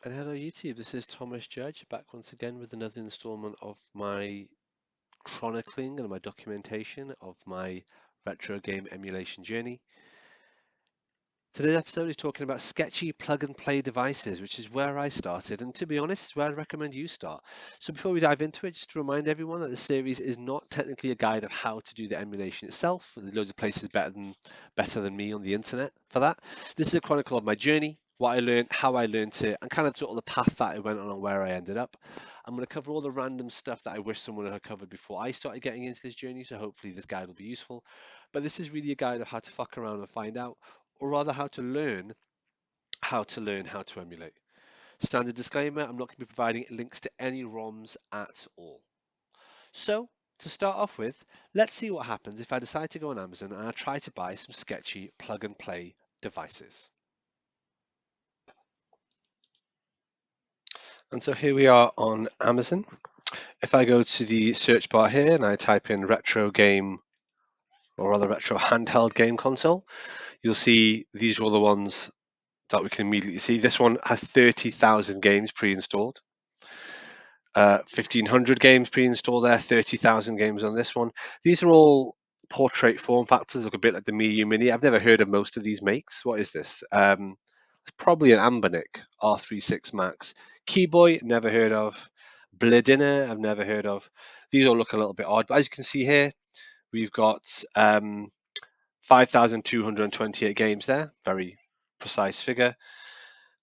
And hello YouTube, this is Thomas Judge back once again with another installment of my chronicling and my documentation of my retro game emulation journey. Today's episode is talking about sketchy plug and play devices, which is where I started, and to be honest, it's where I'd recommend you start. So before we dive into it, just to remind everyone that the series is not technically a guide of how to do the emulation itself. There's loads of places better than me on the internet for that. This is a chronicle of my journey, what I learned, how I learned it, and kind of sort of the path that I went on and where I ended up. I'm going to cover all the random stuff that I wish someone had covered before I started getting into this journey, so hopefully this guide will be useful. But this is really a guide of how to fuck around and find out, or rather how to emulate. Standard disclaimer, I'm not going to be providing links to any ROMs at all. So, to start off with, let's see what happens if I decide to go on Amazon and I try to buy some sketchy plug and play devices. And so here we are on Amazon. If I go to the search bar here and I type in retro game, or rather retro handheld game console, you'll see these are all the ones that we can immediately see. This one has 30,000 games pre-installed. 1,500 games pre-installed there, 30,000 games on this one. These are all portrait form factors, look a bit like the Miu Mini. I've never heard of most of these makes. What is this? It's probably an Ambernic R36 Max. Keyboy, never heard of. Bledina, I've never heard of. These all look a little bit odd, but as you can see here, we've got 5,228 games there, very precise figure,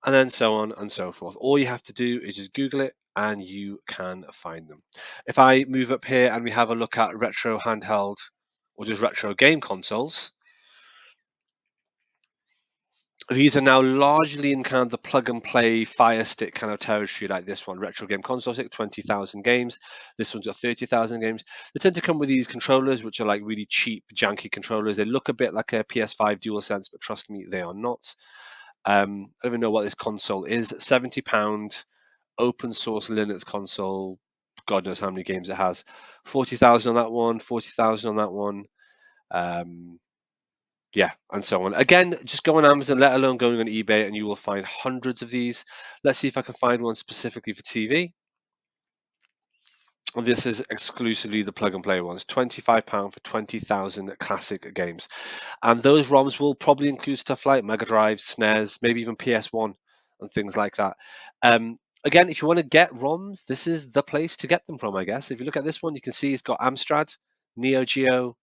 and then so on and so forth. All you have to do is just Google it and you can find them. If I move up here and we have a look at retro handheld or just retro game consoles, these are now largely in kind of the plug and play Fire Stick kind of territory, like this one, retro game console stick, 20,000 games. This one's got 30,000 games. They tend to come with these controllers, which are like really cheap, janky controllers. They look a bit like a PS5 DualSense, but trust me, they are not. I don't even know what this console is. £70 open source Linux console. God knows how many games it has. 40,000 on that one, 40,000 on that one. Yeah, and so on. Again, just go on Amazon, let alone going on eBay, and you will find hundreds of these. Let's see if I can find one specifically for TV. And this is exclusively the plug and play ones. £25 for 20,000 classic games. And those ROMs will probably include stuff like Mega Drive, SNES, maybe even PS1 and things like that. Again, if you want to get ROMs, this is the place to get them from, I guess. If you look at this one, you can see it's got Amstrad, Neo Geo,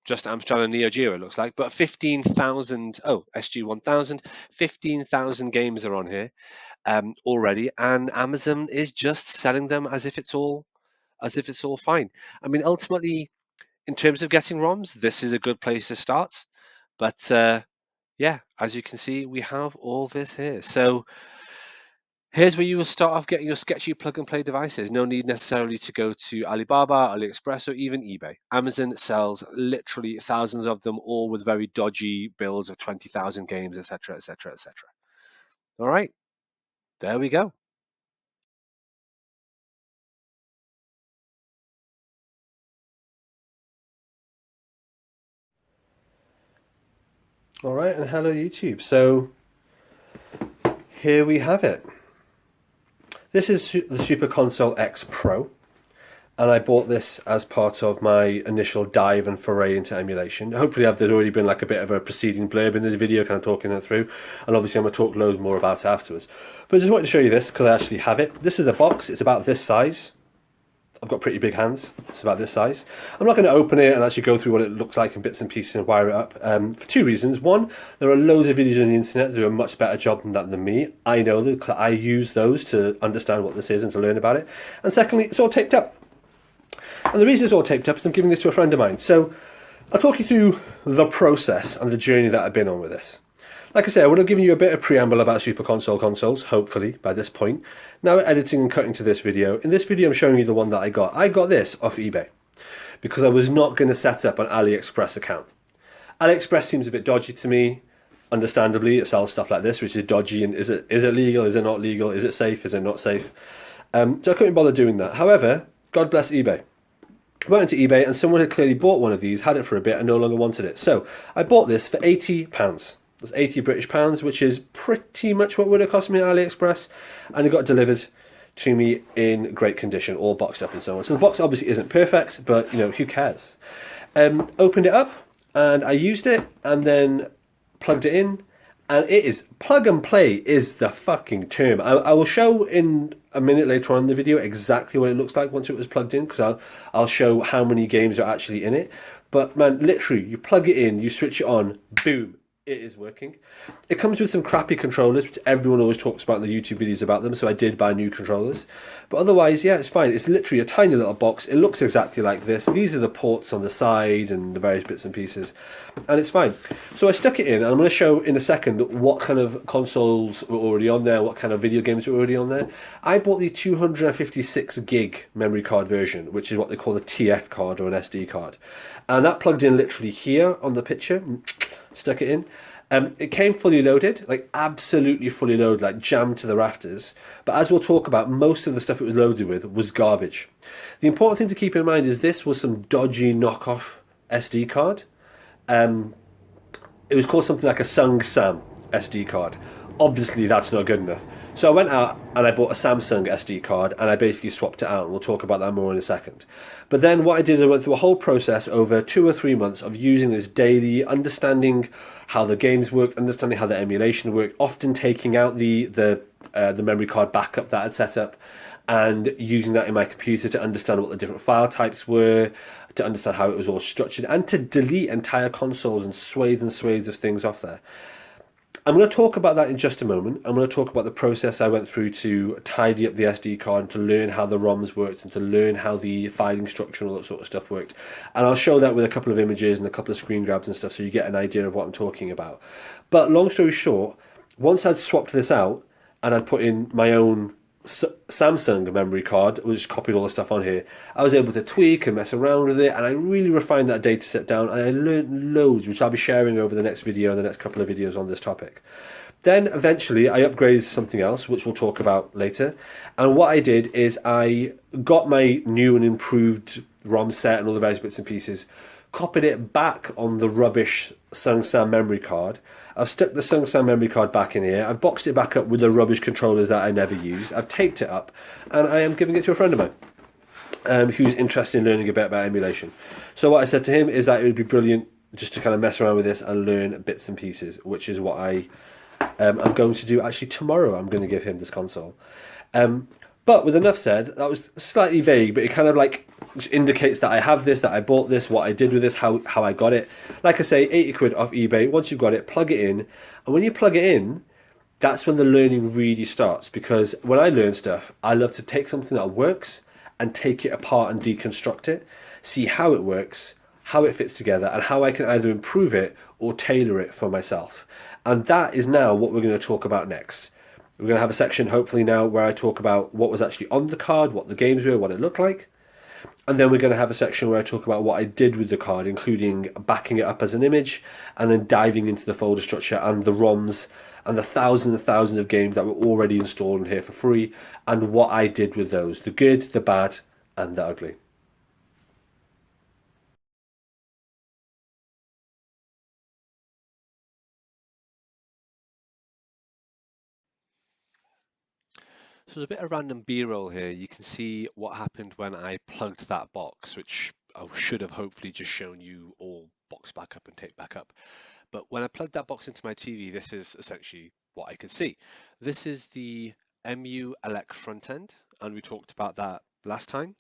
just Amstrad and Neo Geo, it looks like, but 15,000, SG-1000, 15,000 games are on here already, and Amazon is just selling them as if it's all fine. I mean, ultimately, in terms of getting ROMs, this is a good place to start. But yeah, as you can see, we have all this here. So here's where you will start off getting your sketchy plug and play devices. No need necessarily to go to Alibaba, AliExpress, or even eBay. Amazon sells literally thousands of them, all with very dodgy builds of 20,000 games, etc., etc., etc. All right, there we go. All right, and hello YouTube. So here we have it. This is the Super Console X Pro, and I bought this as part of my initial dive and foray into emulation. Hopefully there's already been like a bit of a preceding blurb in this video kind of talking that through, and obviously I'm going to talk loads more about it afterwards. But I just wanted to show you this because I actually have it. This is the box. It's about this size. I've got pretty big hands. It's about this size. I'm not going to open it and actually go through what it looks like in bits and pieces and wire it up for two reasons. One, there are loads of videos on the internet that do a much better job than that than me. I know that I use those to understand what this is and to learn about it. And secondly, it's all taped up. And the reason it's all taped up is I'm giving this to a friend of mine. So I'll talk you through the process and the journey that I've been on with this. Like I said, I would have given you a bit of preamble about Super Console consoles, hopefully, by this point. Now editing and cutting to this video. In this video, I'm showing you the one that I got. I got this off eBay because I was not going to set up an AliExpress account. AliExpress seems a bit dodgy to me. Understandably, it sells stuff like this, which is dodgy. And is it legal? Is it not legal? Is it safe? Is it not safe? So I couldn't bother doing that. However, God bless eBay. I went into eBay and someone had clearly bought one of these, had it for a bit and no longer wanted it. So I bought this for £80. was £80 British, which is pretty much what would have cost me at AliExpress, and it got delivered to me in great condition, all boxed up and so on. So the box obviously isn't perfect, but who cares? Opened it up and I used it and then plugged it in. And it is plug and play is the fucking term. I will show in a minute later on in the video exactly what it looks like once it was plugged in, because I'll show how many games are actually in it. But man, literally, you plug it in, you switch it on, boom, it is working. It comes with some crappy controllers, which everyone always talks about in the YouTube videos about them, so I did buy new controllers. But otherwise, yeah, it's fine. It's literally a tiny little box. It looks exactly like this. These are the ports on the side and the various bits and pieces, and it's fine. So I stuck it in, and I'm going to show in a second what kind of consoles were already on there, what kind of video games were already on there. I bought the 256 gig memory card version, which is what they call a TF card or an SD card. And that plugged in literally here on the picture, stuck it in. It came fully loaded, like absolutely fully loaded, like jammed to the rafters. But as we'll talk about, most of the stuff it was loaded with was garbage. The important thing to keep in mind is this was some dodgy knockoff SD card. It was called something like a Sung Sam SD card. Obviously, that's not good enough. So I went out and I bought a Samsung SD card and I basically swapped it out. And we'll talk about that more in a second. But then what I did is I went through a whole process over 2 or 3 months of using this daily, understanding how the games worked, understanding how the emulation worked, often taking out the memory card backup that I'd set up and using that in my computer to understand what the different file types were, to understand how it was all structured, and to delete entire consoles and swathes of things off there. I'm going to talk about that in just a moment. I'm going to talk about the process I went through to tidy up the SD card and to learn how the ROMs worked and to learn how the filing structure and all that sort of stuff worked. And I'll show that with a couple of images and a couple of screen grabs and stuff so you get an idea of what I'm talking about. But long story short, once I'd swapped this out and I'd put in my own Samsung memory card, which copied all the stuff on here, I was able to tweak and mess around with it, and I really refined that data set down, and I learned loads, which I'll be sharing over the next video and the next couple of videos on this topic. Then eventually I upgraded to something else, which we'll talk about later. And what I did is I got my new and improved ROM set and all the various bits and pieces, copied it back on the rubbish Samsung memory card. I've stuck the Samsung memory card back in here. I've boxed it back up with the rubbish controllers that I never use. I've taped it up, and I am giving it to a friend of mine who's interested in learning a bit about emulation. So what I said to him is that it would be brilliant just to kind of mess around with this and learn bits and pieces, which is what I'm going to do actually tomorrow. I'm going to give him this console. But with enough said, that was slightly vague, but it kind of like indicates that I have this, that I bought this, what I did with this, how I got it. Like I say, 80 quid off eBay. Once you've got it, plug it in. And when you plug it in, that's when the learning really starts. Because when I learn stuff, I love to take something that works and take it apart and deconstruct it, see how it works, how it fits together, and how I can either improve it or tailor it for myself. And that is now what we're going to talk about next. We're going to have a section, hopefully now, where I talk about what was actually on the card, what the games were, what it looked like. And then we're going to have a section where I talk about what I did with the card, including backing it up as an image, and then diving into the folder structure and the ROMs and the thousands and thousands of games that were already installed in here for free, and what I did with those, the good, the bad, and the ugly. So there's a bit of random B-roll here. You can see what happened when I plugged that box, which I should have hopefully just shown you all box back up and tape back up. But when I plugged that box into my TV, this is essentially what I could see. This is the MU Elec front end, and we talked about that last time.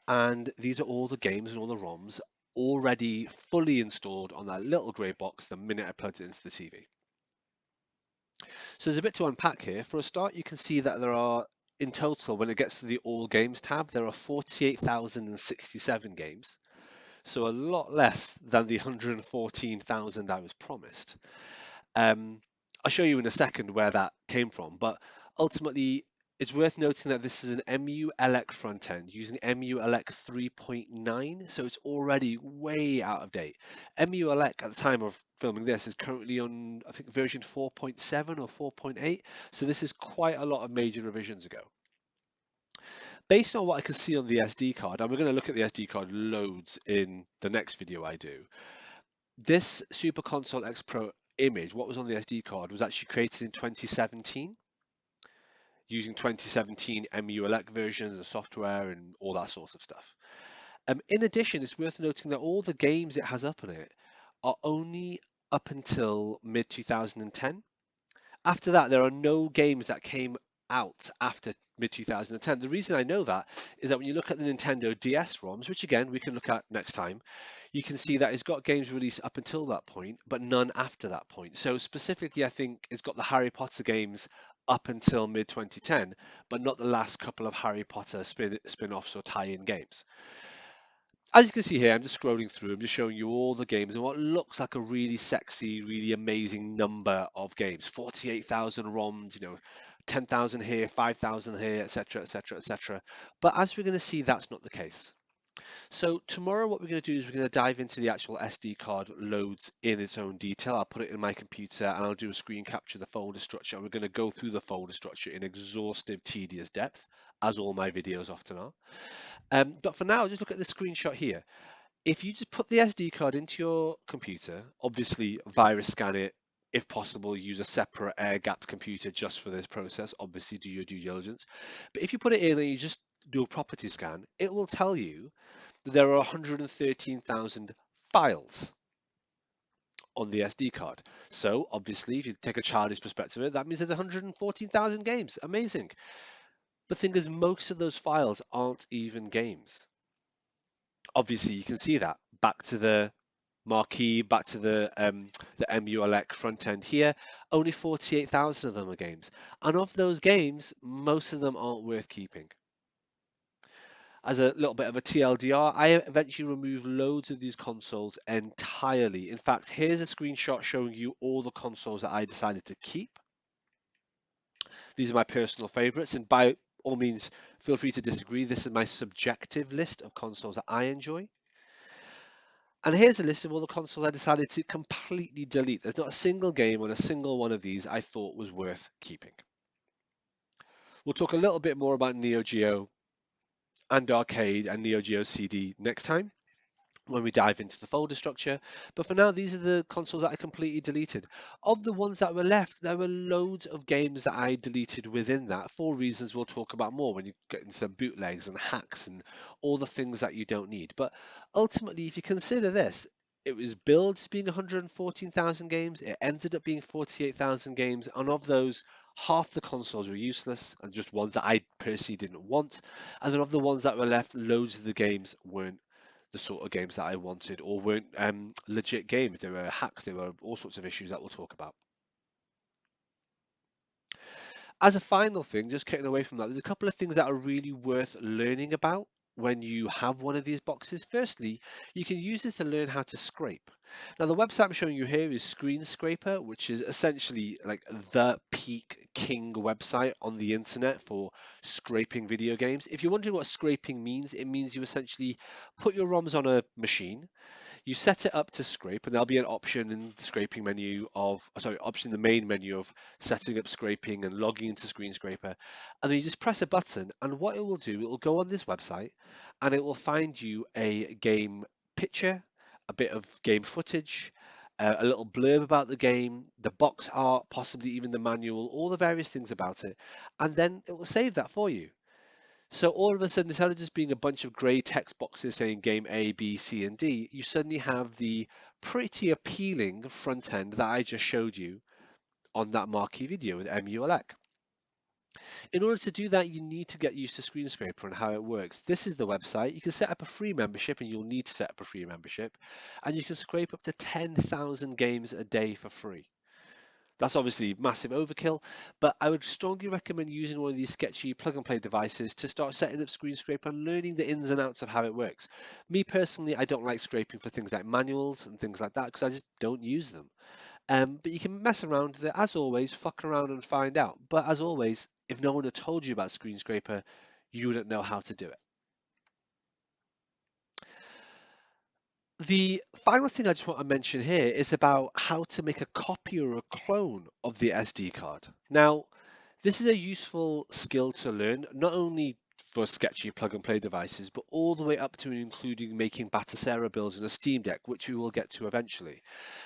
And these are all the games and all the ROMs already fully installed on that little grey box the minute I plugged it into the TV. So there's a bit to unpack here. For a start, you can see that there are, in total, when it gets to the All Games tab, there are 48,067 games. So a lot less than the 114,000 I was promised. I'll show you in a second where that came from, but ultimately, it's worth noting that this is an MU-Elec front end using MU-Elec 3.9, so it's already way out of date. MU-Elec at the time of filming this is currently on, I think, version 4.7 or 4.8, so this is quite a lot of major revisions ago. Based on what I can see on the SD card, and we're going to look at the SD card loads in the next video I do, this Super Console X Pro image, what was on the SD card, was actually created in 2017 using 2017 EmuElec versions and software and all that sort of stuff. In addition, it's worth noting that all the games it has up on it are only up until mid 2010. After that, there are no games that came out after mid 2010. The reason I know that is that when you look at the Nintendo DS ROMs, which again we can look at next time, you can see that it's got games released up until that point, but none after that point. So specifically, I think it's got the Harry Potter games up until mid 2010, but not the last couple of Harry Potter spin-offs or tie-in games. As you can see here, I'm just scrolling through, I'm just showing you all the games and what looks like a really sexy, really amazing number of games. 48,000 ROMs, 10,000 here, 5,000 here, etc., etc., etc. But as we're going to see, that's not the case. So tomorrow what we're going to do is we're going to dive into the actual SD card loads in its own detail. I'll put it in my computer and I'll do a screen capture of the folder structure. And we're going to go through the folder structure in exhaustive, tedious depth, as all my videos often are. But for now, just look at the screenshot here. If you just put the SD card into your computer, obviously virus scan it, if possible, use a separate air-gapped computer just for this process. Obviously, do your due diligence. But if you put it in and you just do a property scan, it will tell you that there are 113,000 files on the SD card. So obviously, if you take a childish perspective of it, that means there's 114,000 games. Amazing. The thing is, most of those files aren't even games. Obviously, you can see that. Back to the marquee, back to the EmuElec front end here, only 48,000 of them are games. And of those games, most of them aren't worth keeping. As a little bit of a TLDR, I eventually removed loads of these consoles entirely. In fact, here's a screenshot showing you all the consoles that I decided to keep. These are my personal favorites, and by all means, feel free to disagree. This is my subjective list of consoles that I enjoy. And here's a list of all the consoles I decided to completely delete. There's not a single game on a single one of these I thought was worth keeping. We'll talk a little bit more about Neo Geo and Arcade and Neo Geo CD next time when we dive into the folder structure. But for now, these are the consoles that I completely deleted. Of the ones that were left, there were loads of games that I deleted within that for reasons we'll talk about more when you get into bootlegs and hacks and all the things that you don't need. But ultimately, if you consider this, it was billed as being 114,000 games. It ended up being 48,000 games. And of those, half the consoles were useless and just ones that I personally didn't want. And then of the ones that were left, loads of the games weren't the sort of games that I wanted or weren't legit games. There were hacks, there were all sorts of issues that we'll talk about. As a final thing, just getting away from that, there's a couple of things that are really worth learning about when you have one of these boxes. Firstly, you can use this to learn how to scrape. Now, the website I'm showing you here is Screen Scraper, which is essentially like the peak king website on the internet for scraping video games. If you're wondering what scraping means, it means you essentially put your ROMs on a machine. You set it up to scrape, and there'll be an option in the scraping menu of, sorry, option in the main menu of setting up scraping and logging into Screen Scraper. And then you just press a button, and what it will do, it will go on this website and it will find you a game picture, a bit of game footage, a little blurb about the game, the box art, possibly even the manual, all the various things about it. And then it will save that for you. So all of a sudden, instead of just being a bunch of grey text boxes saying game A, B, C, and D, you suddenly have the pretty appealing front end that I just showed you on that marquee video with EmuElec. In order to do that, you need to get used to Screen Scraper and how it works. This is the website. You can set up a free membership, and you'll need to set up a free membership, and you can scrape up to 10,000 games a day for free. That's obviously massive overkill, but I would strongly recommend using one of these sketchy plug and play devices to start setting up Screen Scraper and learning the ins and outs of how it works. Me personally, I don't like scraping for things like manuals and things like that because I just don't use them. But you can mess around with it, as always, fuck around and find out. But as always, if no one had told you about Screen Scraper, you wouldn't know how to do it. The final thing I just want to mention here is about how to make a copy or a clone of the SD card. Now, this is a useful skill to learn, not only for Sketchy plug and play devices, but all the way up to and including making Batocera builds on a Steam Deck, which we will get to eventually.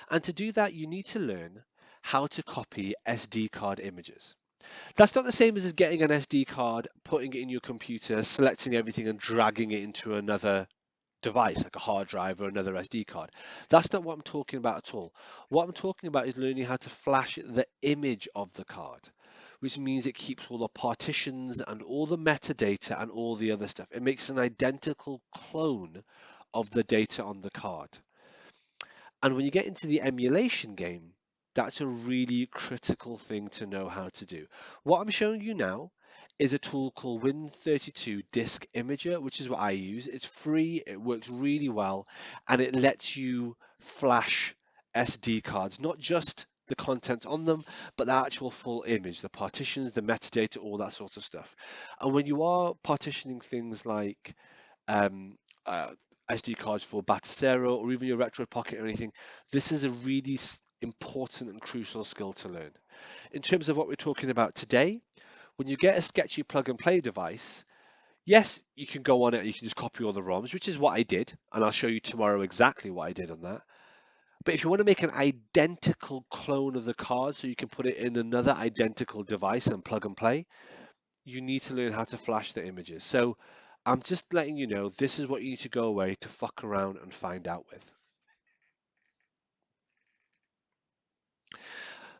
And to do that, you need to learn how to copy SD card images. That's not the same as getting an SD card, putting it in your computer, selecting everything and dragging it into another device like a hard drive or another SD card. That's not what I'm talking about at all. What I'm talking about is learning how to flash the image of the card, which means it keeps all the partitions and all the metadata and all the other stuff. It makes an identical clone of the data on the card. And when you get into the emulation game, that's a really critical thing to know how to do. What I'm showing you now is a tool called Win32 Disk Imager, which is what I use. It's free, it works really well, and it lets you flash SD cards, not just the content on them, but the actual full image, the partitions, the metadata, all that sort of stuff. And when you are partitioning things like um, uh, SD cards for Batacero or even your Retro Pocket or anything, this is a really important and crucial skill to learn. In terms of what we're talking about today, when you get a Sketchy plug and play device, yes, you can go on it and you can just copy all the ROMs, which is what I did, and I'll show you tomorrow exactly what I did on that. But if you want to make an identical clone of the card so you can put it in another identical device and plug and play, you need to learn how to flash the images. So I'm just letting you know this is what you need to go away to fuck around and find out with.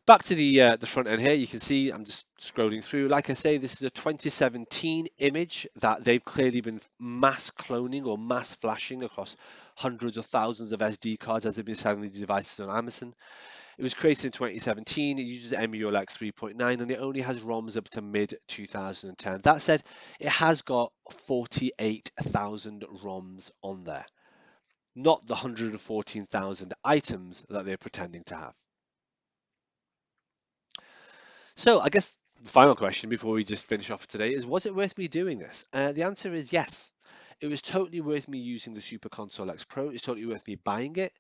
Back to the front end here, you can see I'm just scrolling through. Like I say, this is a 2017 image that they've clearly been mass cloning or mass flashing across hundreds of thousands of SD cards as they've been selling these devices on Amazon. It was created in 2017. It uses Emulate 3.9 and it only has ROMs up to mid 2010. That said, it has got 48,000 ROMs on there, not the 114,000 items that they're pretending to have. So I guess the final question before we just finish off for today is, was it worth me doing this? The answer is yes. It was totally worth me using the Super Console X Pro. It's totally worth me buying it.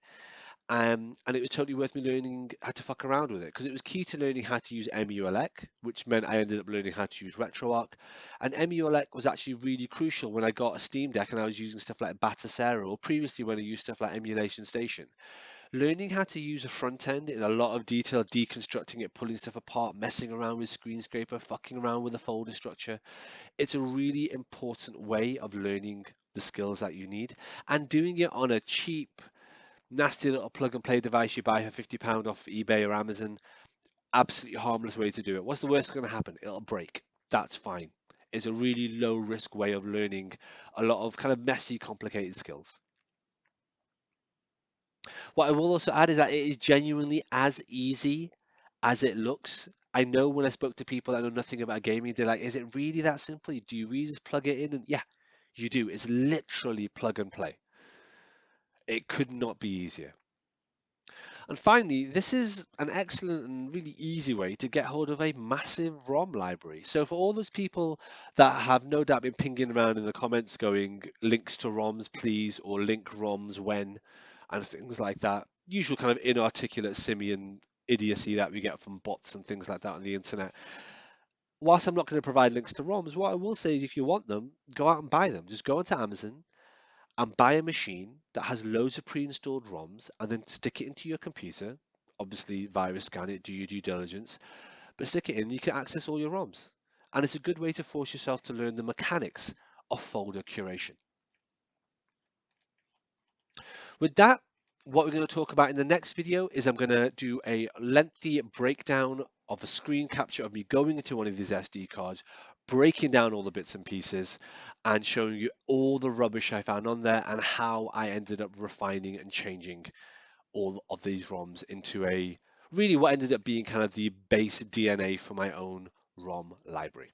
And it was totally worth me learning how to fuck around with it because it was key to learning how to use Emulate, which meant I ended up learning how to use RetroArch. And Emulate was actually really crucial when I got a Steam Deck and I was using stuff like Batocera or previously when I used stuff like Emulation Station. Learning how to use a front end in a lot of detail, deconstructing it, pulling stuff apart, messing around with Screen Scraper, fucking around with the folder structure. It's a really important way of learning the skills that you need and doing it on a cheap nasty little plug and play device you buy for £50 off eBay or Amazon. Absolutely harmless way to do it. What's the worst going to happen? It'll break. That's fine. It's a really low risk way of learning a lot of kind of messy, complicated skills. What I will also add is that it is genuinely as easy as it looks. I know when I spoke to people that know nothing about gaming, they're like, is it really that simple? Do you really just plug it in? And yeah, you do. It's literally plug and play. It could not be easier. And finally, this is an excellent and really easy way to get hold of a massive ROM library. So for all those people that have no doubt been pinging around in the comments going links to ROMs please or link ROMs when and things like that, usual kind of inarticulate simian idiocy that we get from bots and things like that on the internet. Whilst I'm not going to provide links to ROMs, what I will say is if you want them, go out and buy them. Just go onto Amazon and buy a machine that has loads of pre-installed ROMs and then stick it into your computer. Obviously, virus scan it, do your due diligence, but stick it in, you can access all your ROMs. And it's a good way to force yourself to learn the mechanics of folder curation. With that, what we're going to talk about in the next video is I'm going to do a lengthy breakdown of a screen capture of me going into one of these SD cards, breaking down all the bits and pieces and showing you all the rubbish I found on there and how I ended up refining and changing all of these ROMs into a really what ended up being kind of the base DNA for my own ROM library.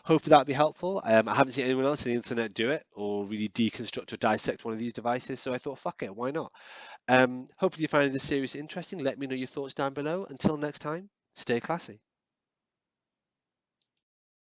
Hopefully that'll be helpful. I haven't seen anyone else on the internet do it or really deconstruct or dissect one of these devices, so I thought, fuck it, why not? Hopefully you find this series interesting. Let me know your thoughts down below. Until next time, stay classy.